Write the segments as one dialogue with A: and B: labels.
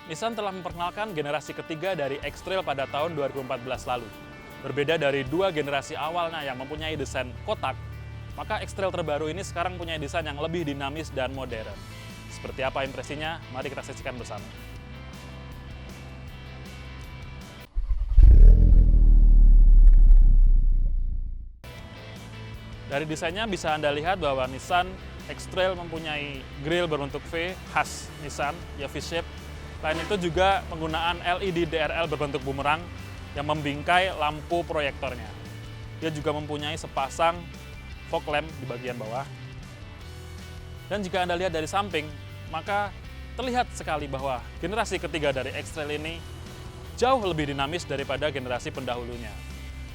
A: Nissan telah memperkenalkan generasi ketiga dari X-Trail pada tahun 2014 lalu. Berbeda dari dua generasi awalnya yang mempunyai desain kotak, maka X-Trail terbaru ini sekarang punya desain yang lebih dinamis dan modern. Seperti apa impresinya? Mari kita saksikan bersama. Dari desainnya bisa Anda lihat bahwa Nissan X-Trail mempunyai grill berbentuk V khas Nissan, ya V-shape. Selain itu juga penggunaan LED DRL berbentuk bumerang yang membingkai lampu proyektornya. Dia juga mempunyai sepasang fog lamp di bagian bawah. Dan jika Anda lihat dari samping, maka terlihat sekali bahwa generasi ketiga dari X-Trail ini jauh lebih dinamis daripada generasi pendahulunya.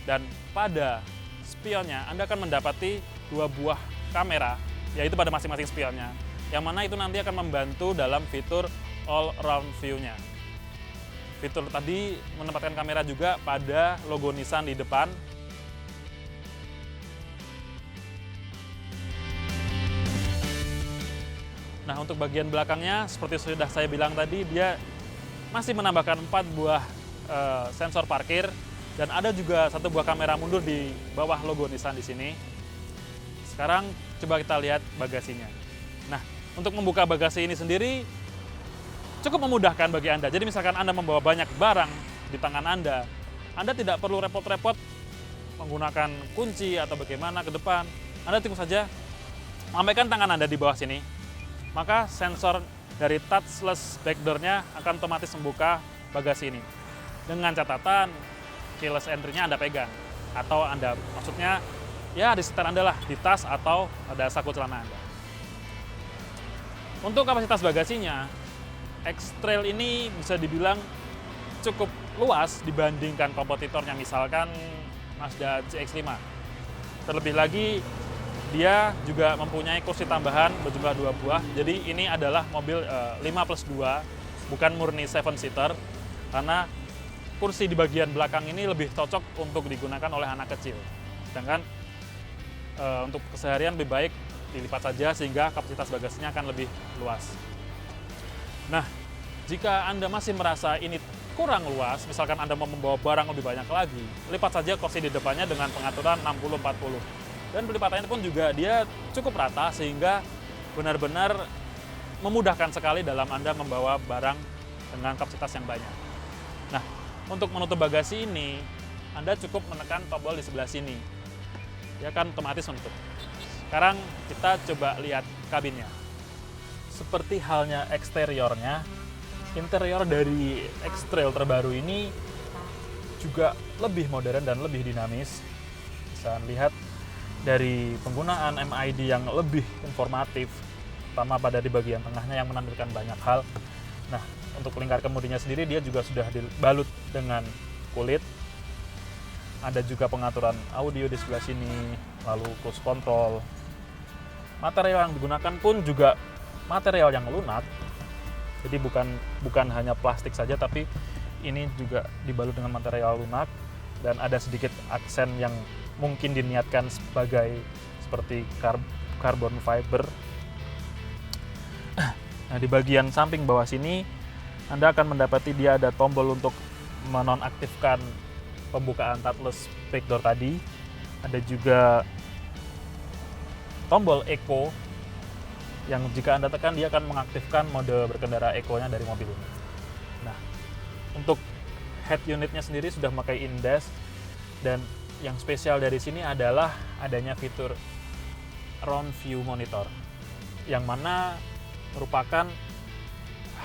A: Dan pada spionnya, Anda akan mendapati dua buah kamera, yaitu pada masing-masing spionnya, yang mana itu nanti akan membantu dalam fitur all round view-nya. Fitur tadi menempatkan kamera juga pada logo Nissan di depan. Nah, untuk bagian belakangnya, seperti sudah saya bilang tadi, dia masih menambahkan 4 buah sensor parkir, dan ada juga satu buah kamera mundur di bawah logo Nissan di sini. Sekarang coba kita lihat bagasinya. Nah, untuk membuka bagasi ini sendiri cukup memudahkan bagi Anda. Jadi misalkan Anda membawa banyak barang di tangan Anda tidak perlu repot-repot menggunakan kunci atau bagaimana ke depan. Anda cukup saja lambaikan tangan Anda di bawah sini, maka sensor dari touchless back door-nya akan otomatis membuka bagasi ini. Dengan catatan keyless entry-nya Anda pegang, atau Anda maksudnya ya di sekitar Anda lah, di tas atau pada saku celana Anda. Untuk kapasitas bagasinya, X-Trail ini bisa dibilang cukup luas dibandingkan kompetitornya, misalkan Mazda CX-5. Terlebih lagi, dia juga mempunyai kursi tambahan berjumlah 2 buah. Jadi ini adalah mobil 5+2, bukan murni 7-seater, karena kursi di bagian belakang ini lebih cocok untuk digunakan oleh anak kecil. Sedangkan untuk keseharian lebih baik dilipat saja sehingga kapasitas bagasinya akan lebih luas. Nah, jika Anda masih merasa ini kurang luas, misalkan Anda mau membawa barang lebih banyak lagi, lipat saja kursi di depannya dengan pengaturan 60-40. Dan pelipatannya pun juga dia cukup rata sehingga benar-benar memudahkan sekali dalam Anda membawa barang dengan kapasitas yang banyak. Nah, untuk menutup bagasi ini, Anda cukup menekan tombol di sebelah sini. Dia akan otomatis menutup. Sekarang kita coba lihat kabinnya. Seperti halnya eksteriornya, interior dari X-Trail terbaru ini juga lebih modern dan lebih dinamis. Bisa lihat dari penggunaan MID yang lebih informatif, terutama pada di bagian tengahnya yang menampilkan banyak hal. Nah, untuk lingkar kemudinya sendiri dia juga sudah dibalut dengan kulit. Ada juga pengaturan audio di sebelah sini, lalu cruise control. Material yang digunakan pun juga material yang lunak. Jadi bukan hanya plastik saja, tapi ini juga dibalut dengan material lunak dan ada sedikit aksen yang mungkin diniatkan sebagai seperti carbon fiber. Nah, di bagian samping bawah sini Anda akan mendapati dia ada tombol untuk menonaktifkan pembukaan touchless back door tadi. Ada juga tombol eco yang jika Anda tekan dia akan mengaktifkan mode berkendara eco-nya dari mobil ini. Nah, untuk head unitnya sendiri sudah memakai in-dash, dan yang spesial dari sini adalah adanya fitur round view monitor, yang mana merupakan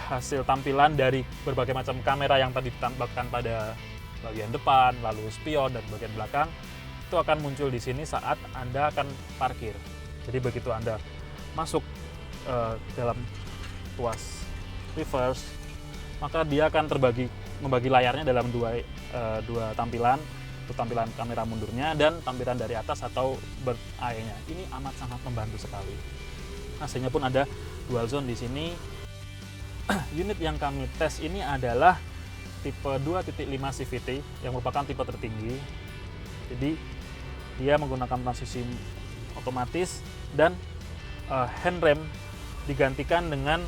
A: hasil tampilan dari berbagai macam kamera yang tadi ditampilkan pada bagian depan, lalu spion dan bagian belakang. Itu akan muncul di sini saat Anda akan parkir. Jadi begitu Anda masuk dalam tuas reverse, maka dia akan membagi layarnya dalam dua tampilan, itu tampilan kamera mundurnya dan tampilan dari atas atau bird eye-nya. Ini amat sangat membantu sekali. AC-nya pun ada dual zone di sini. Unit yang kami tes ini adalah tipe 2.5 CVT yang merupakan tipe tertinggi. Jadi dia menggunakan transmisi otomatis dan handrem digantikan dengan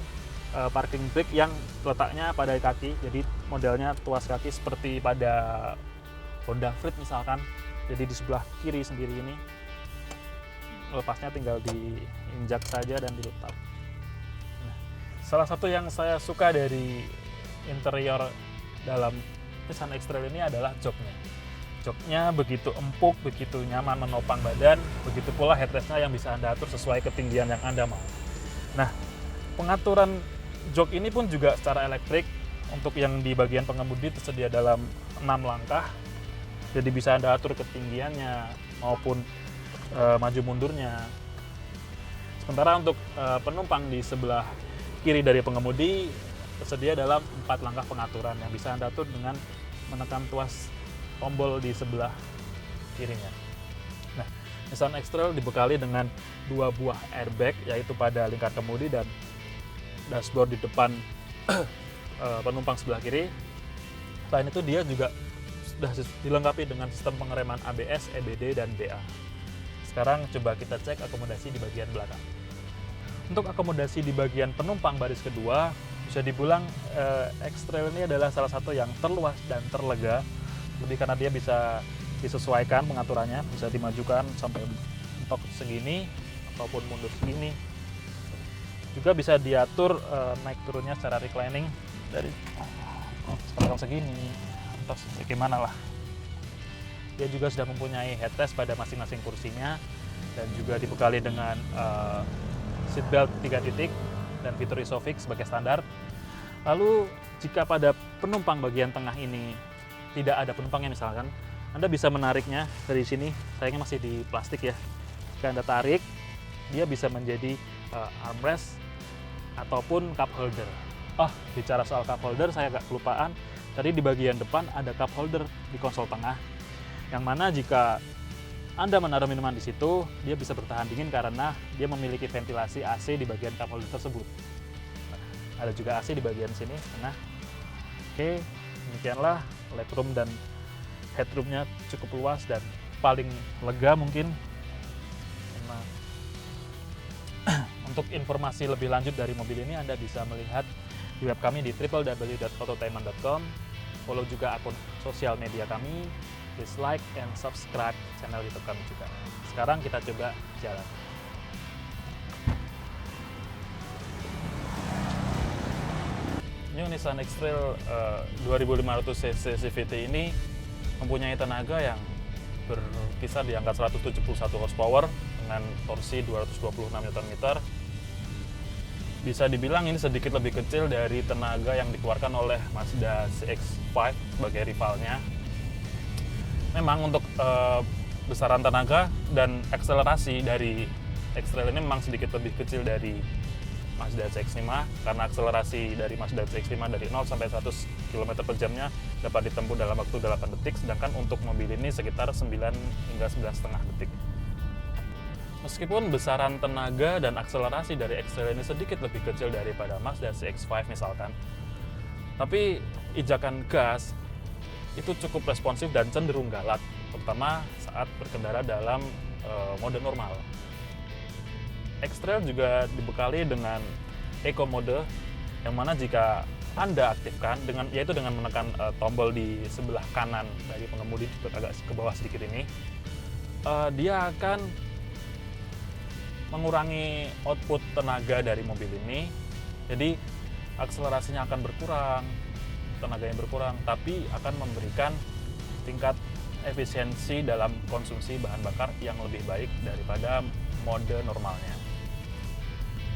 A: parking brake yang letaknya pada kaki, jadi modelnya tuas kaki seperti pada Honda Freed misalkan. Jadi di sebelah kiri sendiri ini, lepasnya tinggal diinjak saja dan diletak. Nah, salah satu yang saya suka dari interior dalam Nissan X-Trail ini adalah joknya. Joknya begitu empuk, begitu nyaman menopang badan, begitu pula headrestnya yang bisa Anda atur sesuai ketinggian yang Anda mau. Nah, pengaturan jok ini pun juga secara elektrik. Untuk yang di bagian pengemudi tersedia dalam 6 langkah, jadi bisa Anda atur ketinggiannya maupun maju mundurnya. Sementara untuk penumpang di sebelah kiri dari pengemudi tersedia dalam 4 langkah pengaturan yang bisa Anda atur dengan menekan tuas tombol di sebelah kirinya. Nah, Nissan X-Trail dibekali dengan 2 buah airbag, yaitu pada lingkar kemudi dan dashboard di depan penumpang sebelah kiri. Selain itu dia juga sudah dilengkapi dengan sistem pengereman ABS, EBD, dan BA. Sekarang coba kita cek akomodasi di bagian belakang. Untuk akomodasi di bagian penumpang baris kedua, bisa dibilang X-Trail ini adalah salah satu yang terluas dan terlega, lebih karena dia bisa disesuaikan pengaturannya, bisa dimajukan sampai mentok segini ataupun mundur segini. Juga bisa diatur naik turunnya secara reclining dari sekarang segini atau bagaimana lah. Dia juga sudah mempunyai headrest pada masing-masing kursinya dan juga dibekali dengan seatbelt 3 titik dan fitur ISOFIX sebagai standar. Lalu jika pada penumpang bagian tengah ini tidak ada penumpangnya misalkan, Anda bisa menariknya dari sini. Sayangnya masih di plastik ya. Jika Anda tarik, dia bisa menjadi armrest ataupun cup holder. Bicara soal cup holder, saya agak kelupaan. Tadi di bagian depan ada cup holder di konsol tengah, yang mana jika Anda menaruh minuman di situ, dia bisa bertahan dingin karena dia memiliki ventilasi AC di bagian cup holder tersebut. Nah, ada juga AC di bagian sini. Nah, oke, demikianlah legroom dan headroomnya cukup luas dan paling lega mungkin. Nah, untuk informasi lebih lanjut dari mobil ini Anda bisa melihat di web kami di www.autotainment.com. Follow juga akun sosial media kami. Please like and subscribe channel YouTube kami juga. Sekarang kita coba jalan. New Nissan X-Trail 2500 cc CVT ini mempunyai tenaga yang berkisar di angka 171 horsepower dengan torsi 226 Nm. Bisa dibilang ini sedikit lebih kecil dari tenaga yang dikeluarkan oleh Mazda CX-5 sebagai rivalnya. Memang untuk besaran tenaga dan akselerasi dari X-Trail ini memang sedikit lebih kecil dari Mazda CX-5, karena akselerasi dari Mazda CX-5 dari 0 sampai 100 km per jamnya dapat ditempuh dalam waktu 8 detik, sedangkan untuk mobil ini sekitar 9 hingga 9,5 detik. Meskipun besaran tenaga dan akselerasi dari X-Trail ini sedikit lebih kecil daripada Mazda CX-5 misalkan, tapi ijakan gas itu cukup responsif dan cenderung galak, terutama saat berkendara dalam mode normal. X-Trail juga dibekali dengan Eco Mode, yang mana jika Anda aktifkan yaitu dengan menekan tombol di sebelah kanan dari pengemudi agak ke bawah sedikit ini, dia akan mengurangi output tenaga dari mobil ini. Jadi akselerasinya akan berkurang, tenaganya berkurang, tapi akan memberikan tingkat efisiensi dalam konsumsi bahan bakar yang lebih baik daripada mode normalnya.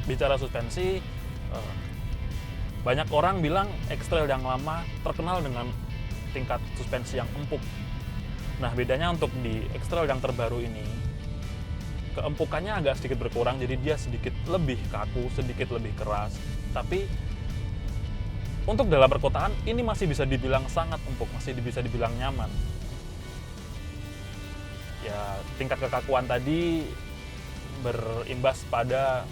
A: Bicara suspensi, banyak orang bilang X-Trail yang lama terkenal dengan tingkat suspensi yang empuk. Nah, bedanya untuk di X-Trail yang terbaru ini, keempukannya agak sedikit berkurang, jadi dia sedikit lebih kaku, sedikit lebih keras. Tapi untuk dalam perkotaan ini masih bisa dibilang sangat empuk, masih bisa dibilang nyaman. Ya, tingkat kekakuan tadi berimbas pada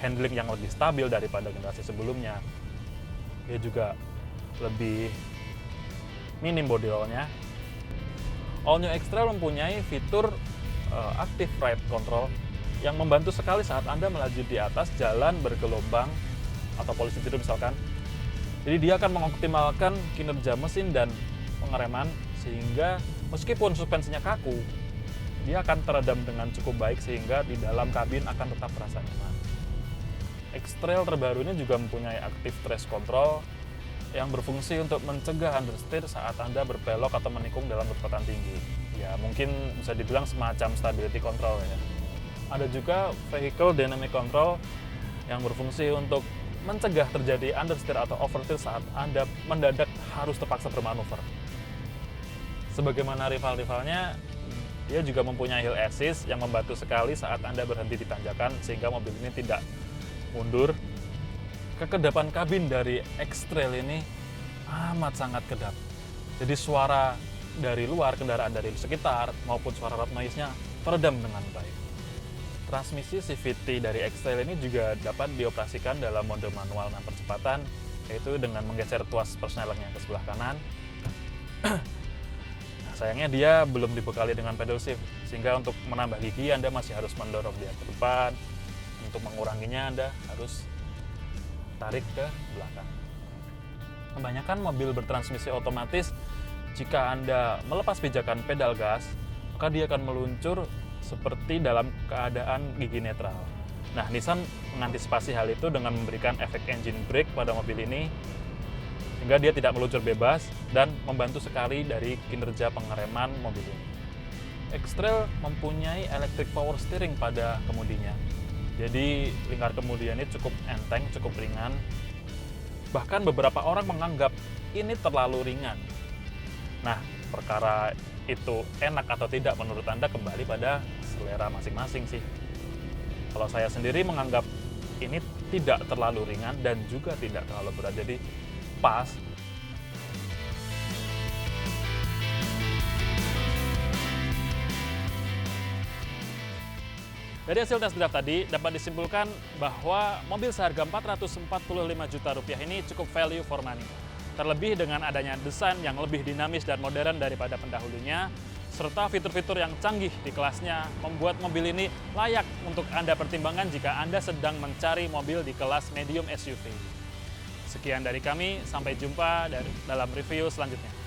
A: handling yang lebih stabil daripada generasi sebelumnya. Dia juga lebih minim body roll-nya. All New X-Trail mempunyai fitur Active Ride Control yang membantu sekali saat Anda melaju di atas jalan bergelombang atau polisi biru misalkan. Jadi dia akan mengoptimalkan kinerja mesin dan pengereman sehingga meskipun suspensinya kaku, dia akan teredam dengan cukup baik sehingga di dalam kabin akan tetap terasa nyaman. X-Trail terbaru ini juga mempunyai active traction control yang berfungsi untuk mencegah understeer saat Anda berbelok atau menikung dalam kecepatan tinggi. Ya, mungkin bisa dibilang semacam stability control ya. Ada juga vehicle dynamic control yang berfungsi untuk mencegah terjadi understeer atau oversteer saat Anda mendadak harus terpaksa bermanuver. Sebagaimana rival-rivalnya, dia juga mempunyai hill assist yang membantu sekali saat Anda berhenti di tanjakan sehingga mobil ini tidak mundur. Kekedapan kabin dari X-Trail ini amat sangat kedap. Jadi suara dari luar, kendaraan dari sekitar maupun suara road noise-nya teredam dengan baik. Transmisi CVT dari X-Trail ini juga dapat dioperasikan dalam mode manual 6 percepatan, yaitu dengan menggeser tuas persnelengnya ke sebelah kanan. Nah, sayangnya dia belum dibekali dengan pedal shift, sehingga untuk menambah gigi Anda masih harus mendorong dia ke depan. Untuk menguranginya Anda harus tarik ke belakang. Kebanyakan mobil bertransmisi otomatis, jika Anda melepas pijakan pedal gas, maka dia akan meluncur seperti dalam keadaan gigi netral. Nah, Nissan mengantisipasi hal itu dengan memberikan efek engine brake pada mobil ini, sehingga dia tidak meluncur bebas dan membantu sekali dari kinerja pengereman mobil ini. X-Trail mempunyai electric power steering pada kemudinya. Jadi lingkar kemudi ini cukup enteng, cukup ringan. Bahkan beberapa orang menganggap ini terlalu ringan. Nah, perkara itu enak atau tidak menurut Anda kembali pada selera masing-masing sih. Kalau saya sendiri menganggap ini tidak terlalu ringan dan juga tidak terlalu berat, jadi pas. Dari hasil tes drive tadi dapat disimpulkan bahwa mobil seharga Rp445 juta ini cukup value for money. Terlebih dengan adanya desain yang lebih dinamis dan modern daripada pendahulunya, serta fitur-fitur yang canggih di kelasnya membuat mobil ini layak untuk Anda pertimbangkan jika Anda sedang mencari mobil di kelas medium SUV. Sekian dari kami, sampai jumpa dalam review selanjutnya.